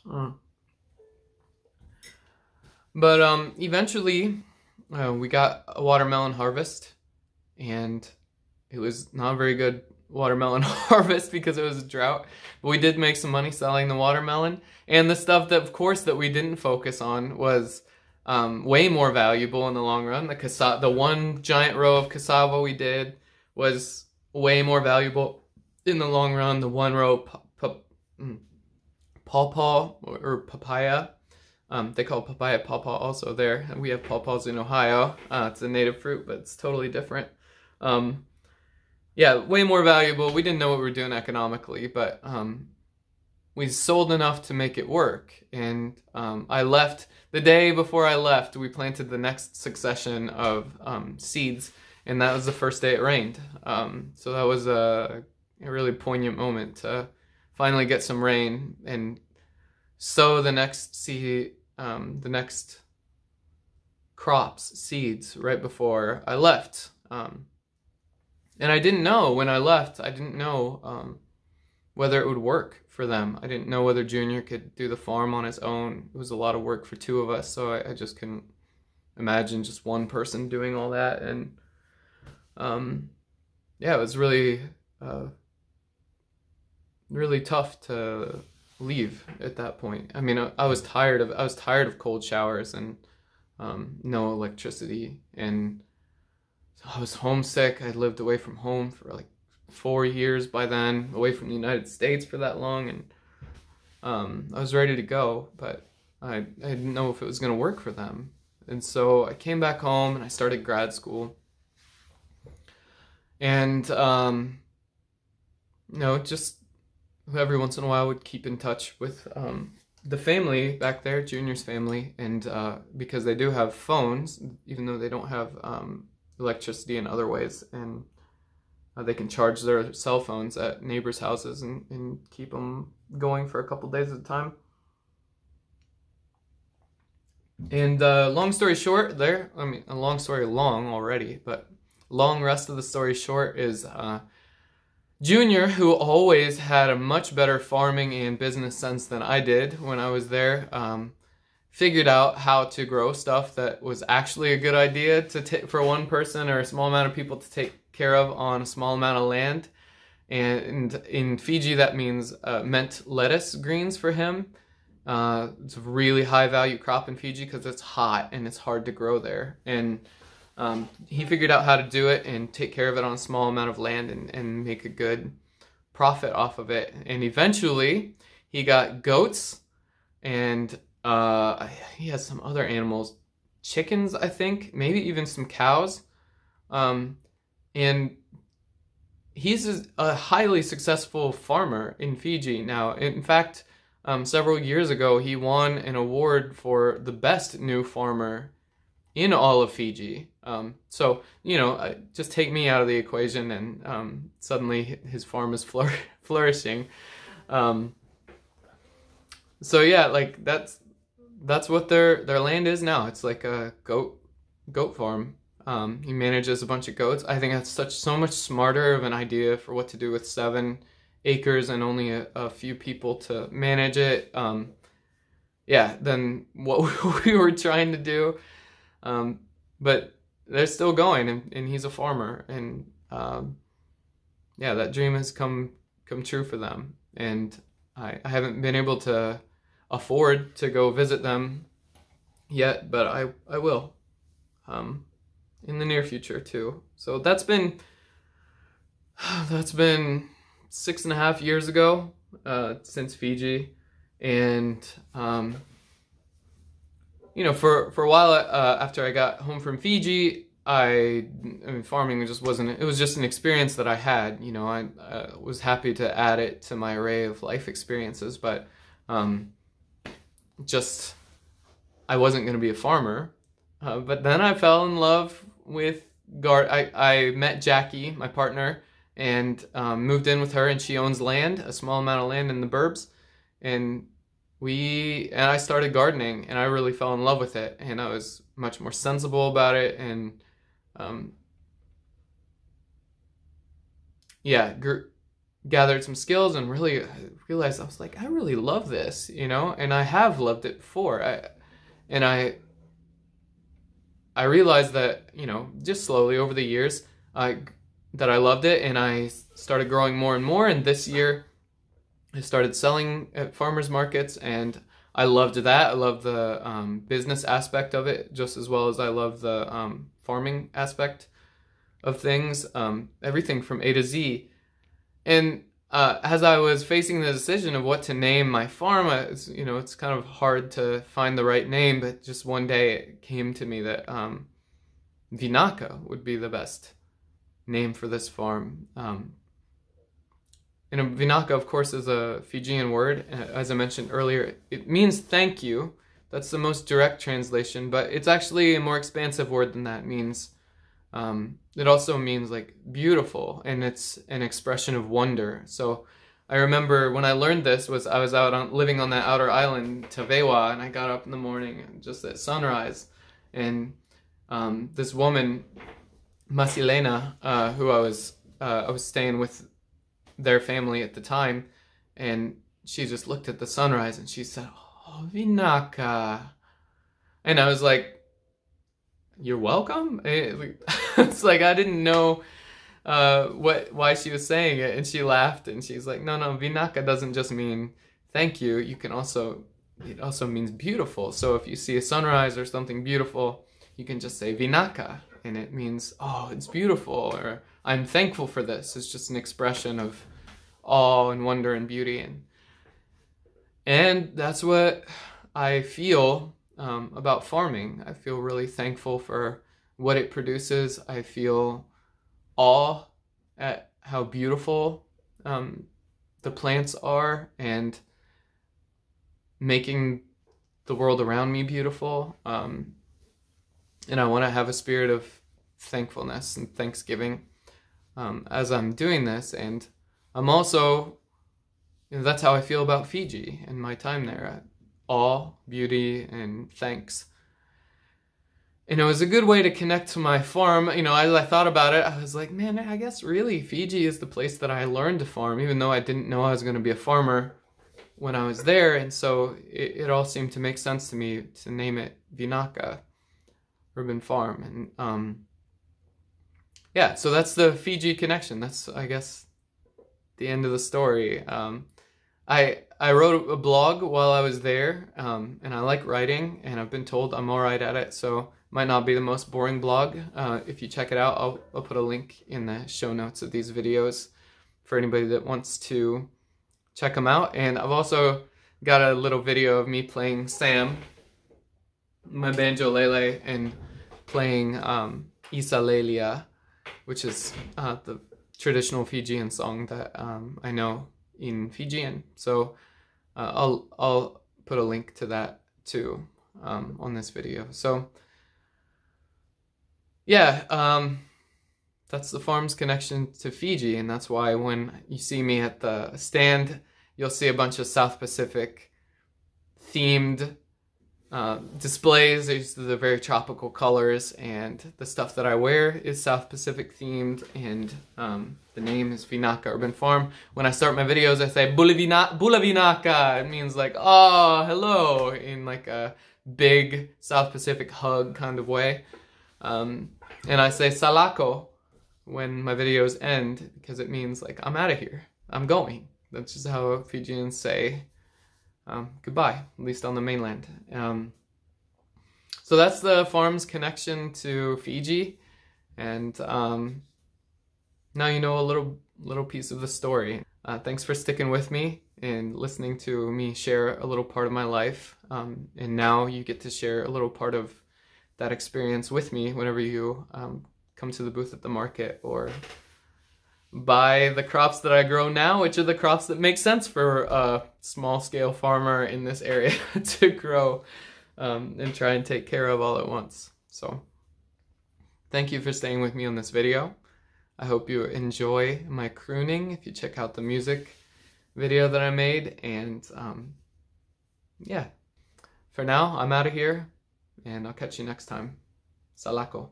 Mm. But eventually, we got a watermelon harvest, and it was not a very good watermelon harvest because it was a drought. But we did make some money selling the watermelon, and the stuff that, of course, that we didn't focus on was way more valuable in the long run. The one giant row of cassava we did was way more valuable in the long run. The one row pawpaw or papaya. They call papaya pawpaw also there. We have pawpaws in Ohio. It's a native fruit, but it's totally different. Yeah, way more valuable. We didn't know what we were doing economically, but we sold enough to make it work. And I left, the day before I left, we planted the next succession of seeds, and that was the first day it rained. So that was a really poignant moment to finally get some rain and sow the next the next crops, seeds, right before I left. And I didn't know when I left, I didn't know whether it would work for them. I didn't know whether Junior could do the farm on his own. It was a lot of work for two of us, so I just couldn't imagine just one person doing all that. And yeah, it was really, really tough to leave at that point. I mean, I was tired of cold showers and no electricity, and I was homesick. I lived away from home for like 4 years by then, away from the United States for that long, and I was ready to go, but I didn't know if it was going to work for them. And so I came back home and I started grad school. And, just every once in a while would keep in touch with the family back there, Junior's family, and because they do have phones, even though they don't have electricity in other ways, and they can charge their cell phones at neighbors' houses and keep them going for a couple days at a time. And long story short there, I mean, a long story long already, but long rest of the story short is Junior, who always had a much better farming and business sense than I did when I was there, figured out how to grow stuff that was actually a good idea for one person or a small amount of people to take care of on a small amount of land. And in Fiji, that meant lettuce greens for him. It's a really high value crop in Fiji because it's hot and it's hard to grow there. And he figured out how to do it and take care of it on a small amount of land and make a good profit off of it. And eventually he got goats, and he has some other animals, chickens, I think, maybe even some cows. And he's a highly successful farmer in Fiji now. In fact, several years ago, he won an award for the best new farmer in all of Fiji. So, just take me out of the equation and suddenly his farm is flourishing. So yeah, like that's what their land is now. It's like a goat farm. He manages a bunch of goats. I think that's so much smarter of an idea for what to do with 7 acres and only a few people to manage it. Yeah, than what we were trying to do. But they're still going, and he's a farmer, and yeah, that dream has come true for them. And I haven't been able to afford to go visit them yet, but I will in the near future too. So that's been 6.5 years ago since Fiji, and for a while after I got home from Fiji, I mean, farming just wasn't, it was just an experience that I had. I was happy to add it to my array of life experiences, but just, I wasn't going to be a farmer. But then I fell in love with I met Jackie, my partner, and moved in with her, and she owns land, a small amount of land in the burbs, and I started gardening, and I really fell in love with it, and I was much more sensible about it, and yeah, gathered some skills and really realized I was like, I really love this, you know, and I have loved it before. I realized that, you know, just slowly over the years, that I loved it, and I started growing more and more. And this year, I started selling at farmers markets, and I loved that. I loved the business aspect of it just as well as I love the farming aspect of things, everything from A to Z. And as I was facing the decision of what to name my farm, you know, it's kind of hard to find the right name, but just one day it came to me that Vinaka would be the best name for this farm. And Vinaka, of course, is a Fijian word. As I mentioned earlier, it means thank you. That's the most direct translation, but it's actually a more expansive word than that. It means it also means like beautiful, and it's an expression of wonder. So I remember when I learned this I was out living on that outer island, Tavewa, and I got up in the morning just at sunrise, and this woman, Masilena, who I was staying with their family at the time, and she just looked at the sunrise and she said, "Oh, Vinaka," and I was like, "You're welcome." It's like I didn't know why she was saying it, and she laughed and she's like, "No, Vinaka doesn't just mean thank you. It also means beautiful. So if you see a sunrise or something beautiful, you can just say Vinaka, and it means, oh, it's beautiful, or I'm thankful for this." It's just an expression of awe and wonder and beauty, and that's what I feel about farming. I feel really thankful for what it produces. I feel awe at how beautiful the plants are and making the world around me beautiful. And I want to have a spirit of thankfulness and thanksgiving as I'm doing this. And I'm also, you know, that's how I feel about Fiji and my time there. Awe, beauty, and thanks. And it was a good way to connect to my farm. You know, as I thought about it, I was like, man, I guess really Fiji is the place that I learned to farm, even though I didn't know I was going to be a farmer when I was there. And so it all seemed to make sense to me to name it Vinaka, Urban Farm. And yeah, so that's the Fiji connection. That's, I guess, the end of the story. I wrote a blog while I was there, and I like writing, and I've been told I'm all right at it, so might not be the most boring blog. If you check it out, I'll put a link in the show notes of these videos for anybody that wants to check them out. And I've also got a little video of me playing Sam, my banjo lele, and playing Isa Lelia, which is the traditional Fijian song that I know in Fijian. So I'll put a link to that too on this video. So yeah, that's the farm's connection to Fiji, and that's why when you see me at the stand, you'll see a bunch of South Pacific themed displays. These are the very tropical colors, and the stuff that I wear is South Pacific themed, and the name is Vinaka Urban Farm. When I start my videos, I say Bula Vinaka. It means like, oh, hello, in like a big South Pacific hug kind of way. And I say Salako when my videos end, because it means like, I'm out of here, I'm going. That's just how Fijians say goodbye, at least on the mainland. So that's the farm's connection to Fiji, and now you know a little piece of the story. Thanks for sticking with me and listening to me share a little part of my life, and now you get to share a little part of that experience with me whenever you come to the booth at the market or buy the crops that I grow now, which are the crops that make sense for a small-scale farmer in this area to grow and try and take care of all at once. So thank you for staying with me on this video. I hope you enjoy my crooning if you check out the music video that I made. And yeah, for now, I'm out of here, and I'll catch you next time. Salako.